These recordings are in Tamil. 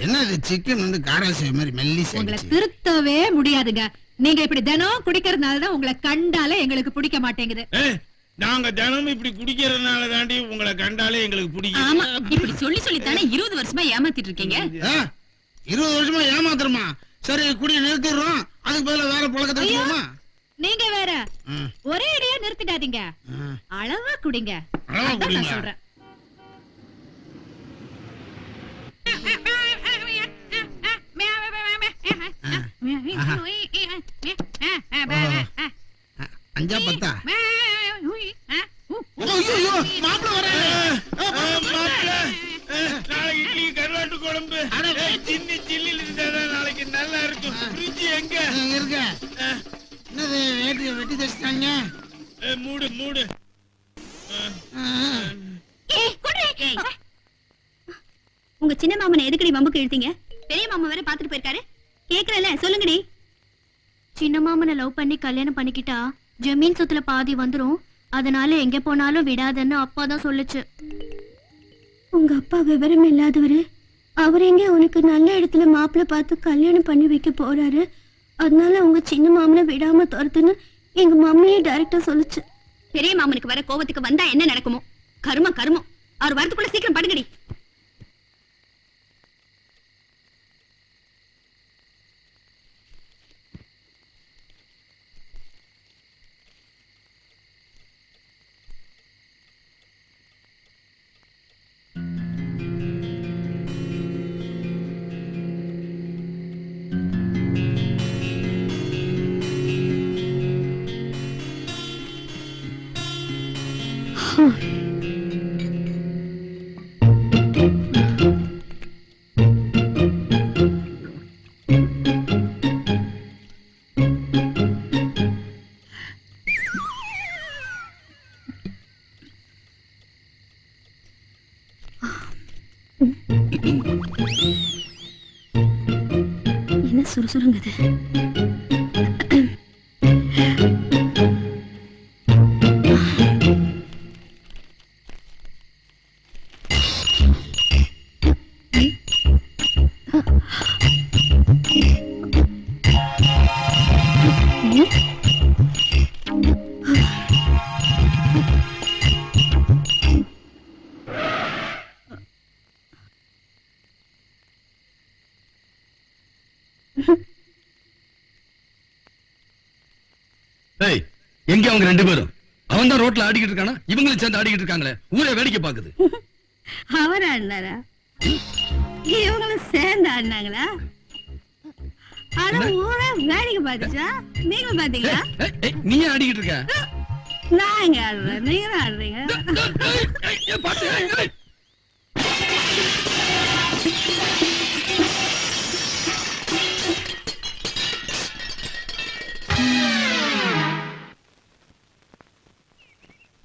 என்ன இது சிக்கன் வந்து காராசி மாதிரி மெல்லிசா உங்களை திருத்தவே முடியாதுங்க. நீங்க இப்படி தினம் குடிக்கிறதுனாலதான் உங்களை கண்டாலே எங்களுக்கு பிடிக்க மாட்டேங்குது. நாங்க தினமும் இப்படி குடிக்கிறதுனால தாண்டி உங்களை கண்டாலே எங்களுக்கு பிடிக்கும். ஆமா, இப்படி சொல்லி சொல்லி தானே 20 வருஷமா ஏமாத்திட்டு இருக்கீங்க. 20 வருஷமா ஏமாத்துறோமா? சரி குடி நிறுத்திடுறோம், அதுக்கு பதிலா வேற பழக்கத்தை வச்சுக்கோமா? நீங்க வேற ஒரே அடியா நிறுத்திடாதீங்க, அளவா குடிங்க. அதான் நான் சொல்றேன். அஞ்சா பத்தா நாளைக்கு இட்லி கருவாட்டு குழம்பு சின்ன சில்லில் இருந்தா நாளைக்கு நல்லா இருக்கும். ஃப்ரிட்ஜ் எங்க இருக்க? என்னது வேட்டி வெட்டி தச்சிட்டாங்க? மூடு மூடு. உங்க சின்ன மாமனை எதுக்கடி வம்புக்கு இழுத்தீங்க? பெரிய மாமா வேற பாத்துட்டு போயிருக்காரு. கேக்குறல, சொல்லுங்கடி. சின்ன மாமனை லவ் பண்ணி கல்யாணம் பண்ணிக்கிட்டா ஜமீன் சொத்துல பாதி வந்துரும், அதனால எங்க போனாலும் விடாதன்னு அப்பா தான் சொல்லுச்சு. உங்க அப்பா விவரம் இல்லாதவரு, அவர் எங்க உனக்கு நல்ல இடத்துல மாப்பிள்ள பார்த்து கல்யாணம் பண்ணி வைக்க போறாரு, அதனால உங்க சின்ன மாமனை விடாம துரத்துன்னு எங்க மம்மியே டைரக்டா சொல்லுச்சு. பெரிய மாமனுக்கு வர கோவத்துக்கு வந்தா என்ன நடக்குமோ? கருமம் கருமம். அவர் வரதுக்குள்ள சீக்கிரம் படுங்கடி. என்ன சுறுசுறுங்குது? எங்க அவங்க ரெண்டு பேரும்? அவன் தான் ரோட்ல ஆடிக்கிட்டு இருக்கானா? இவங்களும் சேர்ந்து ஆடிக்கிட்டு இருக்காங்களே, ஊரே வேடிக்கை பாக்குது. அவர் ஆடினாரா? இவங்களும் சேர்ந்து ஆடினாங்களா? ஆனா ஊரே வேடிக்கை பாத்துச்சா? நீங்களும் பாத்தீங்களா? நீ ஆடிக்கிட்டு இருக்க? நான் எங்க ஆடுறேன், நீங்களும் ஆடுறீங்க.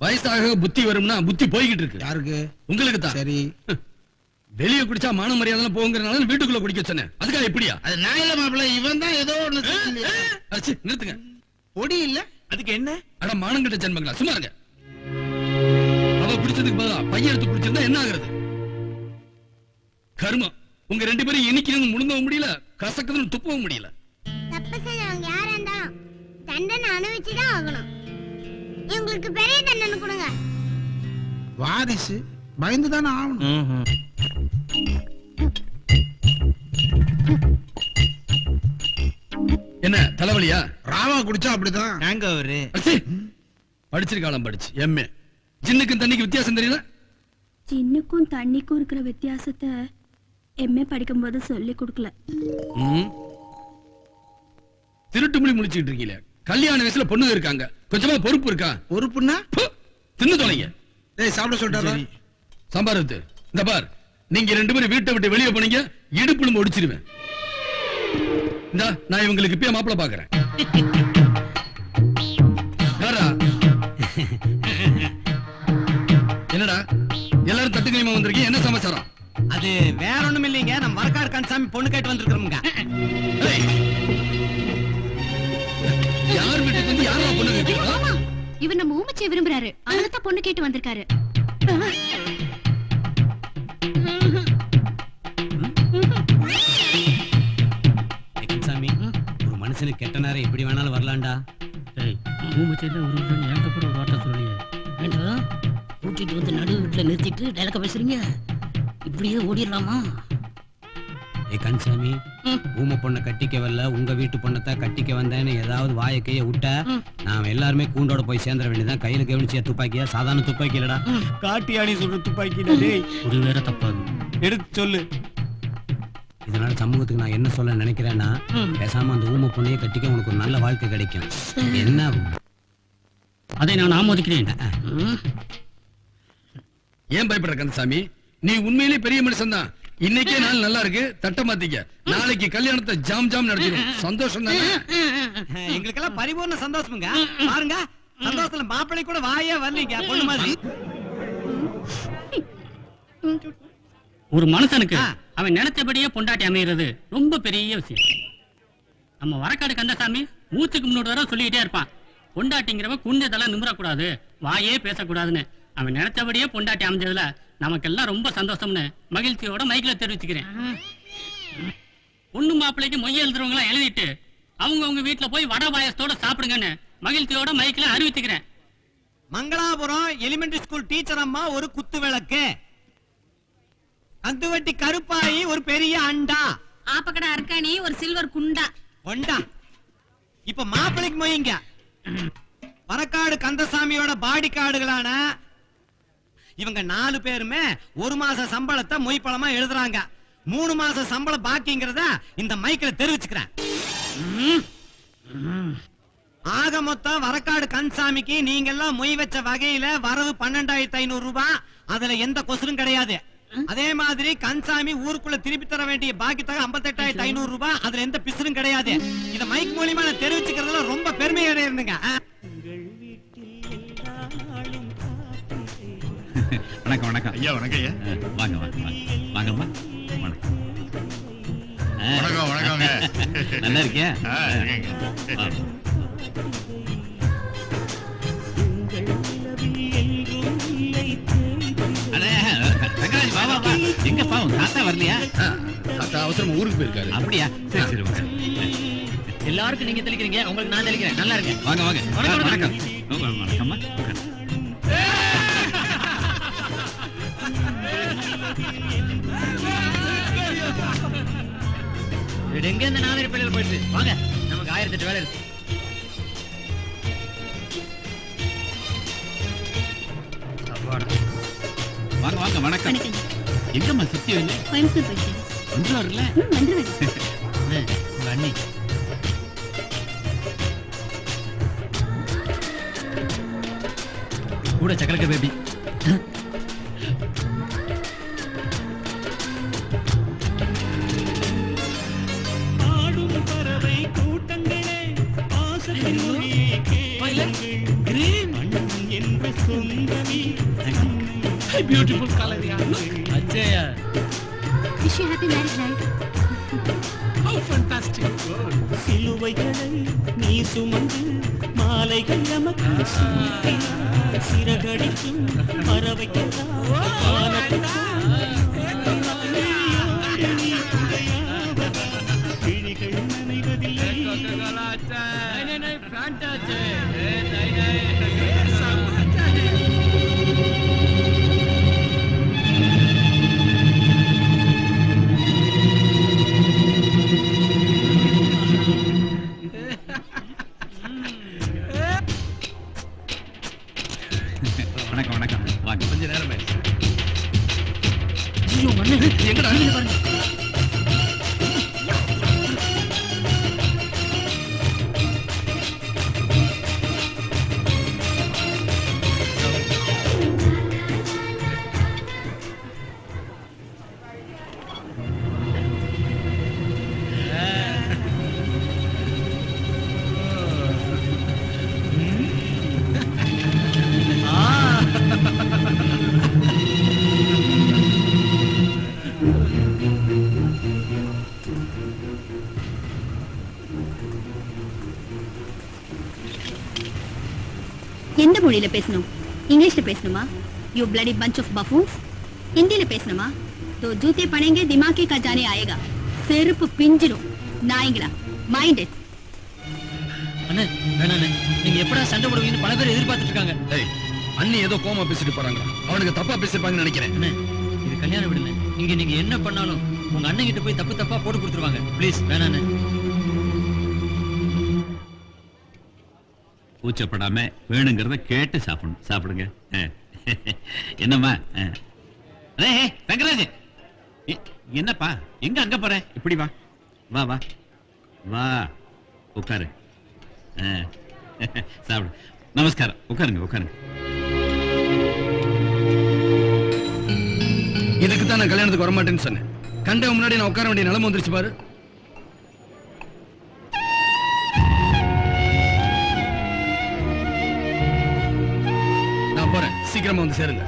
வயசாக புத்தி வரும்னா புத்தி போய்கிட்டு இருக்கு. யாருக்கு? உங்களுக்கு தான். சரி, வெளியே குடிச்சா மான மரியாதை போங்கறனால வீட்டுக்குள்ள குடிக்க சொன்னேன். அதுக்காக எப்படியா? அது நான் இல்ல மாப்பிள்ள, இவன் தான் ஏதோ ஒண்ணு சொல்லலையா? அச்சி நிறுத்துங்க. பொடி இல்ல அதுக்கு என்ன? அட மானங்கிட்ட ஜென்மங்களா, சும்மா இருங்க. அவ குடிச்சதுக்கு பதிலா பையன் எடுத்து குடிச்சிருந்தா என்ன ஆகுறது? கர்மம். உங்க ரெண்டு பேரும் இனிக்கிறது முழுங்கவும் முடியல, கசக்குதுன்னு துப்பவும் முடியல. தப்பு செஞ்சவங்க யாரா இருந்தாலும் தண்டனை அனுபவிச்சுதான் ஆகணும். உங்களுக்கு பெரிய தண்டனை கொடுங்க. வாரிசு பயந்துதானே ஆகணும். என்ன தலைவலியா? ராவா குடிச்சா அப்படிதான். நாங்க அவரு படிச்சிருக்காளாம், படிச்சு எம்ஏ. ஜின்னுக்கும் தண்ணிக்கு வித்தியாசம் தெரியல? சின்னுக்கும் தண்ணிக்கும் இருக்கிற வித்தியாசத்தை எம்ஏ படிக்கும் போது சொல்லி கொடுக்கல. திருட்டு மொழி முடிச்சுட்டு இருக்கீங்க. கல்யாண வயசுல பொண்ணுங்க இருக்காங்க, கொஞ்சமா பொறுப்பு இருக்கா? பொறுப்புன்னா தின்னு தொலைங்க. டேய் சாப்பிட சொல்லிட்டாரா? சம்பாரத்து இந்த பார், நீங்க ரெண்டு பேரும் வீட்டை விட்டு வெளியே போனீங்க, இடுப்புல முடிச்சிருவேன். இந்தா நான் இவங்களுக்கு இப்பயே மாப்பிள பாக்குறேன். என்னடா எல்லாரும் தட்டுக்கையுமா வந்திருக்கீங்க, என்ன சமாச்சாரம்? அது வேற ஒண்ணும் இல்லைங்க, நம்ம மரக்கார் கன்சாமி பொண்ணு கேட்டு வந்திருக்கிறோம்ங்க. யார் வீட்டுக்கு வந்து யாரா பொண்ணு கேட்கிறா? இவர் நம்ம ஊமச்சியை விரும்புறாரு, அதனால பொண்ணு கேட்டு வந்திருக்காரு. மனுஷனுக்கு கெட்ட நேரம் எப்படி வேணாலும் வரலாம்டா. வேண்டாம், கூட்டிட்டு வந்து நடு வீட்டுல நிறுத்திட்டு டைலக்க பேசுறீங்க. இப்படியே ஓடிடலாமா? ஏ கன்சாமி, ஊமை பொண்ணை கட்டிக்க வரல, உங்க வீட்டு பொண்ணத்தை கட்டிக்க வந்தேன்னு ஏதாவது வாயை கைய விட்ட நாம எல்லாருமே கூண்டோட போய் சேர்ந்துட வேண்டியதான். கையில கவனிச்சியா துப்பாக்கியா? சாதாரண துப்பாக்கி இல்லடா, காட்டியாடி சொல்ற துப்பாக்கி. ஒரு வேற தப்பாது, எடுத்து சொல்லு. இதனால சமூகத்துக்கு நான் என்ன சொல்ல நினைக்கிறேன்னா, பேசாம அந்த ஊமை பொண்ணையே கட்டிக்க உனக்கு ஒரு நல்ல வாழ்க்கை கிடைக்கும். என்ன அதை நான் ஆமோதிக்கிறேன். ஏன் பயப்படுற கந்தசாமி? நீ உண்மையிலேயே பெரிய மனுஷன் தான். இன்னைக்கே நாள் நல்லா இருக்கு, தட்ட மாத்திக்க. நாளைக்கு கல்யாணத்தை ஜாம் ஜாம் நடத்திடும். சந்தோஷம் தானே? எங்களுக்கெல்லாம் பரிபூர்ண சந்தோஷமுங்க. பாருங்க, சந்தோஷத்துல மாப்பிள்ளை கூட வாயே வரலீங்க பொண்ணு மாதிரி. ஒரு மனுஷனுக்கு அவன் நினைச்சபடியே பொண்டாட்டி அமைகிறது ரொம்ப பெரிய விஷயம். நம்ம வரக்காடு கந்தசாமி மூச்சுக்கு முன்னோட வர சொல்லிக்கிட்டே இருப்பான், பொண்டாட்டிங்கிறவன் குண்டதெல்லாம் நிமிரக்கூடாது, வாயே பேசக்கூடாதுன்னு. அவன் நினைச்சபடியே பொண்டாட்டி அமைஞ்சதுல நமக்கெல்லாம் ரொம்ப சந்தோஷம்னு மகிழ்ச்சியோட மைக்ல தெரிவிச்சுக்கிறேன். பொண்ணு மாப்பிள்ளைக்கு மொய் எழுதுறவங்க எழுதிட்டு அவங்க வீட்டுல போய் வடை பாயசத்தோட சாப்பிடுங்கன்னு மகிழ்ச்சியோட மைக்ல அறிவிச்சுக்கிறேன். மங்களாபுரம் எலிமெண்டரி ஸ்கூல் டீச்சர் அம்மா ஒரு குத்து விளக்கு, கந்துவட்டி கருப்பாயி ஒரு பெரிய அண்டா, ஆப்பக்கடை அர்க்காணி ஒரு சில்வர் குண்டா ஒண்டா. இப்ப மாப்பிள்ளைக்கு மொய்ங்க. வரக்காடு கந்தசாமியோட பாடி கார்டுகளான இவங்க 4 பேருமே 1 மாச சம்பளத்தை மொய் பழமா எழுதுறாங்க. 3 மாச சம்பளம் பாக்கிங்கிறத இந்த மைக்ல தெரிவிச்சுக்கிறேன். ஆக மொத்தம் வரக்காடு கந்தசாமிக்கு நீங்க எல்லாம் மொய் வச்ச வகையில வரவு 12,500 ரூபாய். அதுல எந்த கொசரும் கிடையாது. அதே மாதிரி கந்தசாமி ஊருக்குள்ள திருப்பி தர வேண்டிய பாக்கி தொகை 58,500 ரூபாய். அதுல எந்த பிசுரும் கிடையாது. இத மைக் மூலியமா நான் தெரிவிச்சுக்கிறதுல ரொம்ப பெருமையோட இருந்துங்க. வணக்கம் வணக்கம் ஐயா. வணக்கம் ஐயா. வாங்க வாங்க வாங்கம்மா. வணக்கம் வணக்கம் வணக்கங்க. நல்லா இருக்கியா? எங்க பாவம் தாத்தா வரலையா? தாத்தா அவசரமா ஊருக்கு போயிருக்காரு. அப்படியா? சரி சரி. எல்லாருக்கும் நீங்க தெளிக்கிறீங்க, உங்களுக்கு நான் தெளிக்கிறேன். நல்லா இருக்கு. வாங்க வாங்க. வணக்கம் வணக்கம்மா. எங்க இந்த நாதிரி பள்ளியில் போயிட்டு வாங்க, நமக்கு 1008 வேலை இருக்கு. வாங்க வாங்க. வணக்கம். எங்கம்மா சத்தியம் இல்லை? கோயம்புத்தூர் போயிட்டு வந்துருவாருல்ல? வந்துருவேன். உங்க அண்ணி கூட சக்கரக்க பேபி. Beautiful colour ya. அச்சயா. Wish you happy married life. How fantastic. சிலுவைகளை நீ சுமந்து மாலைகள் நமக்கு சூட்டி சிறகடிக்கும் பறவைக்கெல்லாம் கிழிகள் நனைவதில்லை. வணக்கம் வணக்கம். வாங்க. கொஞ்ச நேரம் ஆயிடுச்சு. எங்கடா பாருங்க. எந்த மொழியில பேசணும்? இங்கிலீஷ்ல பேசணுமா? You bloody bunch of buffoons. ஹிந்தியில பேசணுமா? तो जूते पड़ेंगे दिमाग का जाने आएगा. செருப்பு பிஞ்சிரும் நாய்ங்களா. Mind it. அண்ணே வேணாண்ணே, நீங்க எப்படா சண்டை போடுவீங்கன்னு பல பேர் எதிர்பார்த்துட்டு இருக்காங்க. ஏய், அண்ணி ஏதோ கோமா பேசிட்டு போறாங்க, அவனுக்கு தப்பா பேசிருப்பாங்கன்னு நினைக்கிறேன். அண்ணே, இது கல்யாணம் விடுங்க. நீங்க என்ன பண்ணாலும் உங்க அண்ணன் கிட்ட போய் தப்பா போட்டு கொடுத்துருவாங்க. ப்ளீஸ் வேணாண்ணே. கூச்சப்படாம வேணுங்கிறத கேட்டு சாப்பிடுங்க. என்னம்மா? ரங்கராஜ், என்னப்பா எங்க அங்க போற? இப்படி வா வா வா வா, உட்காரு. சாப்பிடு. நமஸ்காரம். உட்காருங்க. இதுக்கு தான் நான் கல்யாணத்துக்கு வரமாட்டேன்னு சொன்னேன். கண்ட முன்னாடி நான் உட்கார வேண்டிய நிலைமை வந்துருச்சு பாரு. நான் போறேன், சீக்கிரமா வந்து சேருங்க.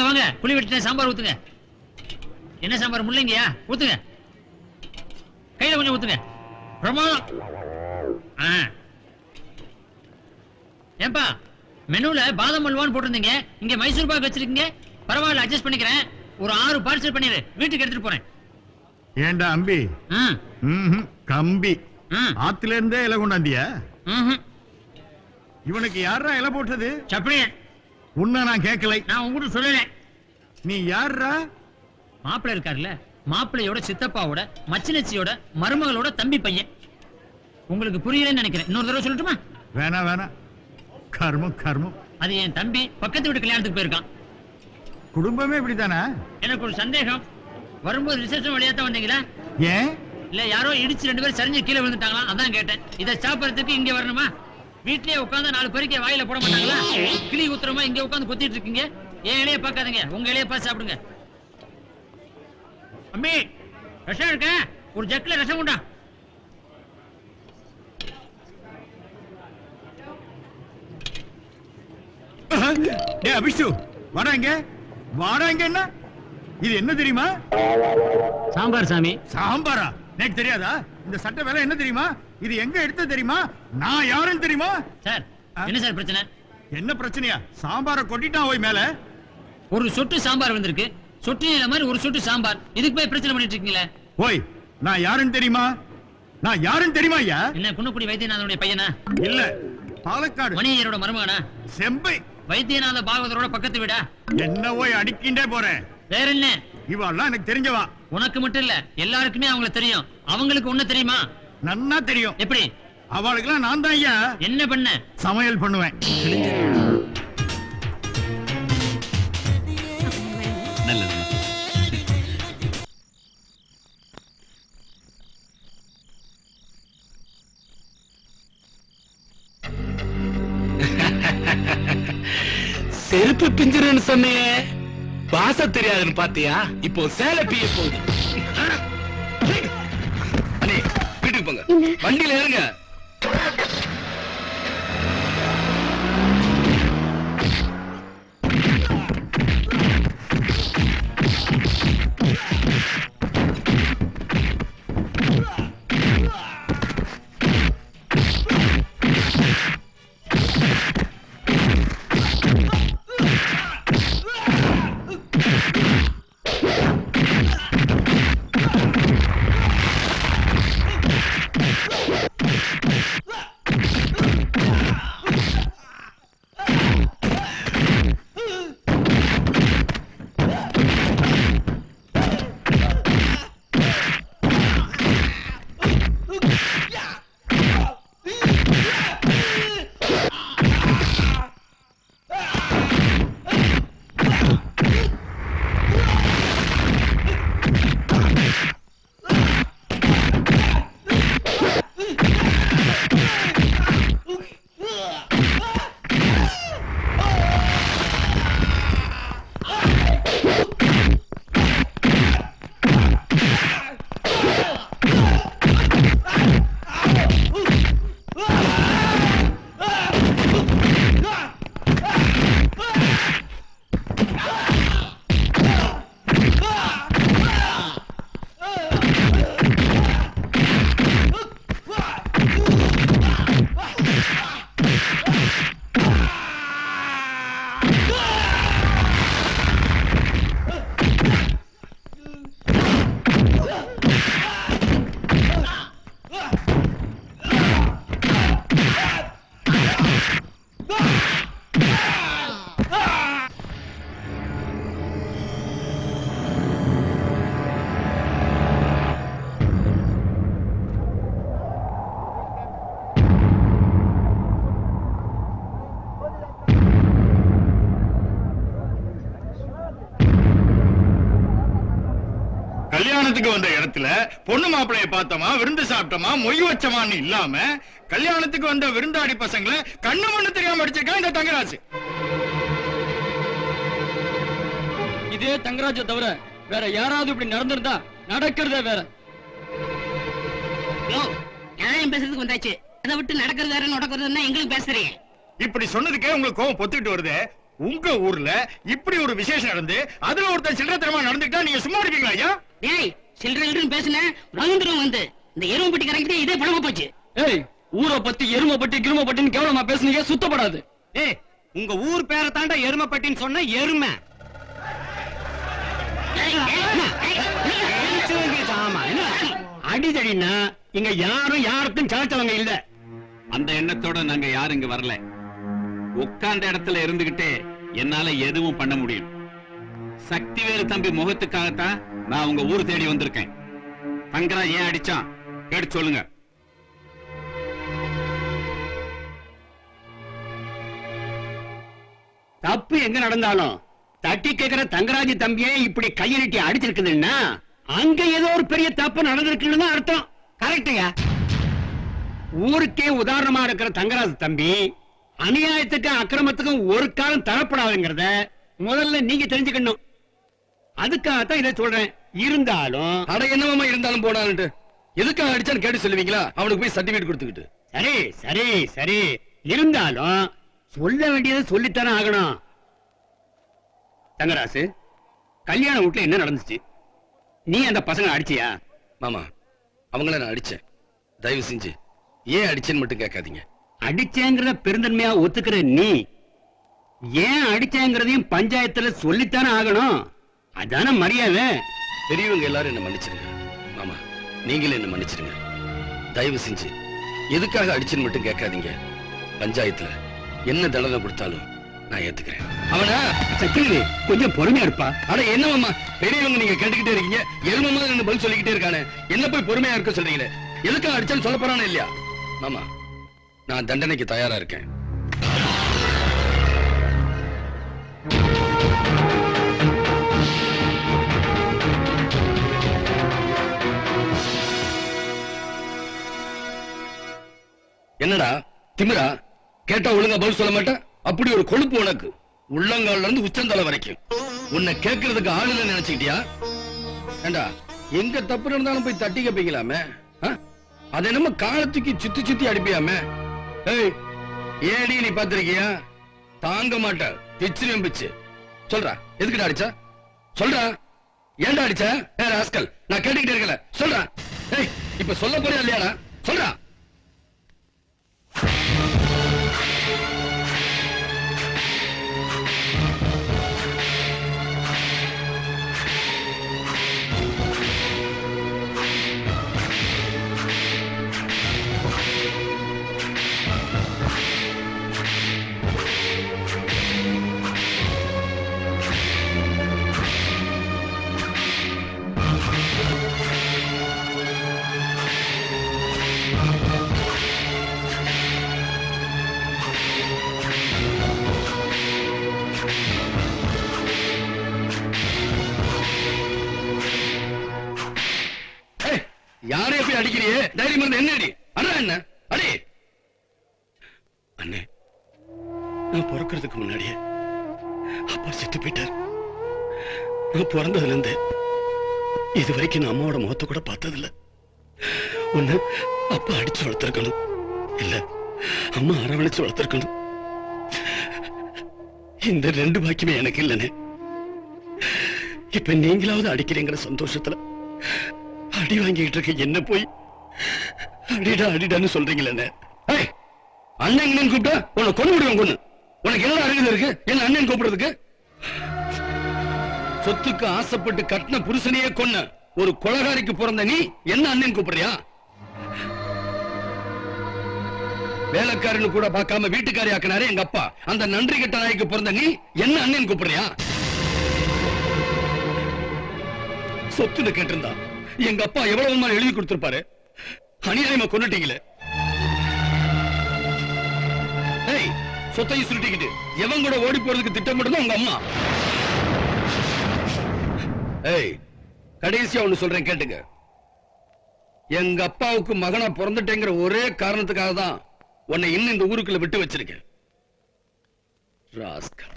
வாங்க, புளி வெட்டின சாம்பார் ஊத்துங்க. என்ன சாம்பார்? முள்ளங்கியா? ஊத்துங்க. கையில கொஞ்சம் ஊத்துங்க. பிரமாதம். ஏன்பா மெனுல பாதாம் அல்வான்னு போட்டிருந்தீங்க, இங்க மைசூர் பாக் வச்சிருக்கீங்க. பரவாயில்ல, அட்ஜஸ்ட் பண்ணிக்கிறேன். ஒரு 6 பார்சல் பண்ணிடு, வீட்டுக்கு எடுத்துட்டு போறேன். ஏண்டா அம்பி? கம்பி ஆத்துல இருந்தே இலை கொண்டாந்தியா? இவனுக்கு யாரா இலை போட்டது? சப்பனியன். உன்ன நான் கேட்கலை. நான் உங்ககிட்ட சொல்லல. நீ யாரா? மாப்பிள்ளை இருக்காருல்ல, மாப்பிள்ளையோட சித்தப்பாவோட மச்சினச்சியோட மருமகளோட தம்பி பையன். உங்களுக்கு புரியலன்னு நினைக்கிறேன். இன்னொரு தடவை சொல்லட்டுமா? வேணா கர்மம். அது என் தம்பி பக்கத்து வீட்டு கல்யாணத்துக்கு போயிருக்கான். குடும்பமே இப்படித்தானா? எனக்கு ஒரு சந்தேகம். வரும்போது ரிசப்ஷன் வழியா தான் வந்தீங்களா? ஏன்? இல்ல யாரோ இடிச்சு 2 பேரும் சரிஞ்சு கீழே விழுந்துட்டாங்களா, அதான் கேட்டேன். இதை சாப்பிடறதுக்கு இங்க வரணுமா? வீட்லயே உட்காந்து 4 பேருக்கு வாயில போட மாட்டாங்களா? கிளி குத்துறமா இங்க உட்காந்து கொத்திட்டு இருக்கீங்க. ஏன் இலைய பாக்காதீங்க, உங்க இலைய பார்த்து சாப்பிடுங்க. அம்மி, ரசம் இருக்க? ஒரு ஜக்ல ரசம் உண்டா? அபிஷு வாடாங்க. என்ன இது? என்ன தெரியுமா? சாம்பார் சாமி. சாம்பாரா? எனக்கு தெரியாதா? இந்த சட்டை வேலை என்ன தெரியுமா? இது எங்க எடுத்து தெரியுமா? நான் யாருன்னு தெரியுமா? சார், என்ன சார் பிரச்சனை? என்ன பிரச்சனையா? சாம்பாரை கொட்டிட்டான் ஓய் மேல. ஒரு சொட்டு சாம்பார் வந்திருக்கு, சொட்டு நீல மாதிரி ஒரு சொட்டு சாம்பார். இதுக்கு போய் பிரச்சனை பண்ணிட்டு இருக்கீங்களே. ஓய், நான் யாருன்னு தெரியுமா? ஐயா? என்ன குன்னக்குடி வைத்தியநாதனுடைய பையனா? இல்ல, பாலக்காடு மணியரோட மருமகனா? செம்பை வைத்தியநாத பாகவதரோட பக்கத்து வீடா? என்ன ஓய் அடிக்கின்றே போறேன்? வேற என்ன? இவெல்லாம் எனக்கு தெரிஞ்சவா. உனக்கு மட்டும் இல்ல, எல்லாருக்குமே அவங்கள தெரியும். அவங்களுக்கு ஒண்ணு தெரியுமா? நன்னா தெரியும். எப்படி? அவளுக்கெல்லாம் நான் தான் ஐயா. என்ன பண்ண? சமையல் பண்ணுவேன். நல்லது. செருப்பு பிஞ்சிருன்னு சொன்னியே, பாச தெரியாதுன்னு பாத்தியா? இப்போ சேலை பிய போகுது. அண்ணே, வீட்டுக்கு போங்க, வண்டியில ஏறுங்க. கல்யாணத்துக்கு வந்த இடத்துல பொண்ணு மாப்பிளைய பார்த்தோமா, விருந்து சாப்பிட்டோமா, மொய் வச்சமான்னு இல்லாம கல்யாணத்துக்கு வந்த விருந்தாடி பசங்களை கண்ணு மண்ணு தெரியாம அடிச்சிருக்கான் இந்த தங்கராசு. இதே தங்கராஜ தவிர வேற யாராவது இப்படி நடந்திருந்தா நடக்கிறதே வேற. நியாயம் பேசுறதுக்கு வந்தாச்சு. அதை விட்டு நடக்கிறது வேற நடக்கிறதுன்னா எங்களுக்கு பேசுறீங்க. இப்படி சொன்னதுக்கே உங்களுக்கு கோவம் பொத்துக்கிட்டு வருது. உங்க ஊர்ல இப்படி ஒரு விசேஷம் நடந்து அதுல ஒருத்தர் சில்லறத்தனமா நடந்துட்டா நீங்க சும்மா இருப்பீங்களா ஐயா? டேய் சில்லறைன்னு பேசுன வந்துரும் வந்து இந்த எருமை பட்டி கரெக்டா இதே பழமா போச்சு. ஏய் ஊரை பத்தி எருமைப்பட்டி கிருமைப்பட்டின்னு கேவலமா பேசுனீங்க, சுத்தப்படாது. ஏய் உங்க ஊர் பேரை தாண்டா எருமைப்பட்டின்னு சொன்ன எருமை. அடிதடினா இங்க யாரும் யாருக்கும் சாச்சவங்க இல்ல. அந்த எண்ணத்தோட நாங்க யாரும் இங்க வரல. உட்கார்ந்த இடத்துல இருந்துகிட்டே என்னால எதுவும் பண்ண முடியும். சக்திவேலு தம்பி முகத்துக்காகத்தான் நான் உங்க ஊர் தேடி வந்திருக்கேன். தங்கரா ஏன் அடிச்சான் கேட்டு சொல்லுங்க. தப்பு எங்க நடந்தாலும் தட்டி கேக்குற தங்கராஜ் தம்பியே இப்படி கையெழுட்டி அடிச்சிருக்குதுன்னா அங்க ஏதோ ஒரு பெரிய தப்பு நடந்திருக்குன்னு தான் அர்த்தம். கரெக்டுயா. ஊருக்கே உதாரணமா இருக்கிற தங்கராஜ் தம்பி அநியாயத்துக்கும் அக்கிரமத்துக்கும் ஒரு காலம் தரப்படாதுங்கிறத முதல்ல நீங்க தெரிஞ்சுக்கணும். அதுக்காகத்தான் இதை சொல்றேன். இருந்தாலும் அட என்னமாமா இருந்தாலும் போனான்ட்டு எதுக்காக அடிச்சான்னு கேட்டு சொல்லுவீங்களா? அவனுக்கு போய் சர்டிபிகேட் கொடுத்துக்கிட்டு. சரி சரி சரி இருந்தாலும் சொல்ல வேண்டியதை சொல்லித்தானே ஆகணும். தங்கராசு, கல்யாண வீட்டுல என்ன நடந்துச்சு? நீ அந்த பசங்க அடிச்சியா? மாமா, அவங்கள நான் அடிச்சேன். தயவு செஞ்சு ஏன் அடிச்சேன்னு மட்டும் கேட்காதீங்க. அடிச்சேங்கிறத பெருந்தன்மையா ஒத்துக்கிற நீ ஏன் அடிச்சேங்கிறதையும் பஞ்சாயத்துல சொல்லித்தானே ஆகணும். அதான மரியாதை. பெரியவங்க எல்லாரும் என்ன மன்னிச்சிருங்க. மாமா, நீங்களே என்ன மன்னிச்சிருங்க. தயவு செஞ்சு எதுக்காக அடிச்சுன்னு மட்டும் கேட்காதீங்க. பஞ்சாயத்துல என்ன தண்டனை கொடுத்தாலும் நான் ஏத்துக்கிறேன். அவனா சக்கரவர்த்தி கொஞ்சம் பொறுமையா இருப்பா. அட என்ன மாமா, பெரியவங்க நீங்க கேட்டுக்கிட்டே இருக்கீங்க. எருமை மாதிரி என்ன பதில் சொல்லிக்கிட்டே இருக்கானே, என்ன போய் பொறுமையா இருக்க சொல்றீங்களே. எதுக்காக அடிச்சான்னு சொல்ல போறானே இல்லையா? மாமா, நான் தண்டனைக்கு தயாரா இருக்கேன். என்னடா திமிரா? கேட்டா ஒழுங்கா பதில் சொல்ல மாட்டேன். அப்படி ஒரு கொழுப்பு உனக்கு. உள்ளங்கால்ல இருந்து உச்சந்தலை வரைக்கும் உன்னை கேட்கறதுக்கு ஆளுல நினைச்சுக்கிட்டியா? ஏண்டா, எங்க தப்பு இருந்தாலும் போய் தட்டி கேப்பீங்களாமே. அதை நம்ம காலத்துக்கு சுத்தி சுத்தி அடிப்பியாமே. ஏய், ஏடி நீ பாத்திருக்கியா? தாங்க மாட்ட பிச்சு பிச்சு. சொல்றா, எதுக்குடா அடிச்சா? சொல்றா, ஏண்டா அடிச்சா? ஏ ராஸ்கல், நான் கேட்டுக்கிட்டே இருக்கல. சொல்றா. ஏய், இப்ப சொல்ல போறியா இல்லையாடா? சொல்றா. யாரே போய் அடிக்கிறியே? தைரியம் இருந்தா என்ன அடி? அண்ணா என்ன அடி? அண்ணே, நான் பிறக்கிறதுக்கு முன்னாடியே அப்பா செத்து போயிட்டார். நான் பிறந்ததுல இருந்து இது வரைக்கும் நான் அம்மாவோட முகத்தை கூட பார்த்ததில்ல. ஒண்ணு அப்பா அடிச்சு வளர்த்திருக்கணும், இல்ல அம்மா அரவணைச்சு வளர்த்திருக்கணும். இந்த ரெண்டு பாக்கியமே எனக்கு இல்லனே. இப்ப நீங்களாவது அடிக்கிறீங்கிற சந்தோஷத்துல அடி வாங்கிட்டு இருக்க என்ன போய் அடிடா அடிடான்னு சொல்றீங்களே. அண்ணன் கூப்பிட்டா உன்னை கொண்டு விடுவேன். கொண்டு உனக்கு என்ன அறிவு இருக்கு என்ன அண்ணன் கூப்பிடுறதுக்கு? சொத்துக்கு ஆசைப்பட்டு கட்டின புருஷனையே கொன்ன ஒரு கொலகாரிக்கு பிறந்த நீ என்ன அண்ணன் கூப்பிடுறியா? வேலைக்காரன்னு கூட பார்க்காம வீட்டுக்காரி ஆக்கினாரே எங்க அப்பா, அந்த நன்றி கெட்ட நாய்க்கு பிறந்த நீ என்ன அண்ணன் கூப்பிடுறியா? சொத்துன்னு கேட்டிருந்தா எங்க அப்பா எவ்வளவு எழுதி கொடுத்திருப்பாரு. அநியாயமா கொண்டுட்டீங்களே. ஏய், சொத்தையும் சுருட்டிக்கிட்டு எவன் கூட ஓடி போறதுக்கு திட்டமிட்டதும் உங்க அம்மா. ஏய், கடைசியா ஒண்ணு சொல்றேன் கேட்டுங்க. எங்க அப்பாவுக்கு மகனா பிறந்துட்டேங்கிற ஒரே காரணத்துக்காக தான் உன்னை இன்னும் இந்த ஊருக்குள்ள விட்டு வச்சிருக்கேன். ராஸ்கல்.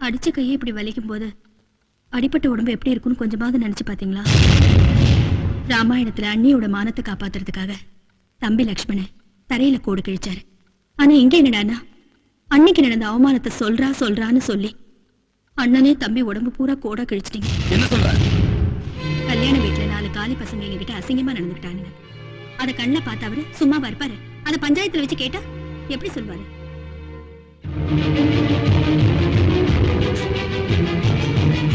அடிச்ச கையை இப்படி வலிக்கும் போது அடிப்பட்ட உடம்பு எப்படி இருக்கும்னு கொஞ்சமாவது நினைச்சு பாத்தீங்களா? ராமாயணத்துல அண்ணியோட மானத்தை காப்பாத்துறதுக்காக தம்பி லக்ஷ்மணன் தரையில கோடு கிழிச்சாரு. ஆனா இங்க என்னடான்னா அன்னைக்கு நடந்த அவமானத்தை சொல்றான்னு சொல்லி அண்ணனே தம்பி உடம்பு பூரா கோடா கிழிச்சிட்டீங்க. என்ன சொல்ற? கல்யாண வீட்டுல 4 காலி பசங்க எங்ககிட்ட அசிங்கமா நடந்துக்கிட்டானுங்க. அத கண்ணுல பார்த்து அவரு சும்மாவா இருப்பாரு? அத பஞ்சாயத்துல வச்சு கேட்டா எப்படி சொல்வாரு?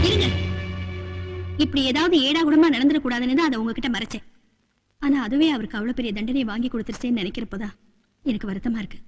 இருங்க, இப்படி ஏதாவது ஏடா கூடமா நடந்துடக்கூடாதுன்னு தான் அதை உங்ககிட்ட மறைச்சேன். ஆனா அதுவே அவருக்கு அவ்வளவு பெரிய தண்டனை வாங்கி கொடுத்துருச்சேன்னு நினைக்கிறப்பதான் எனக்கு வருத்தமா இருக்கு.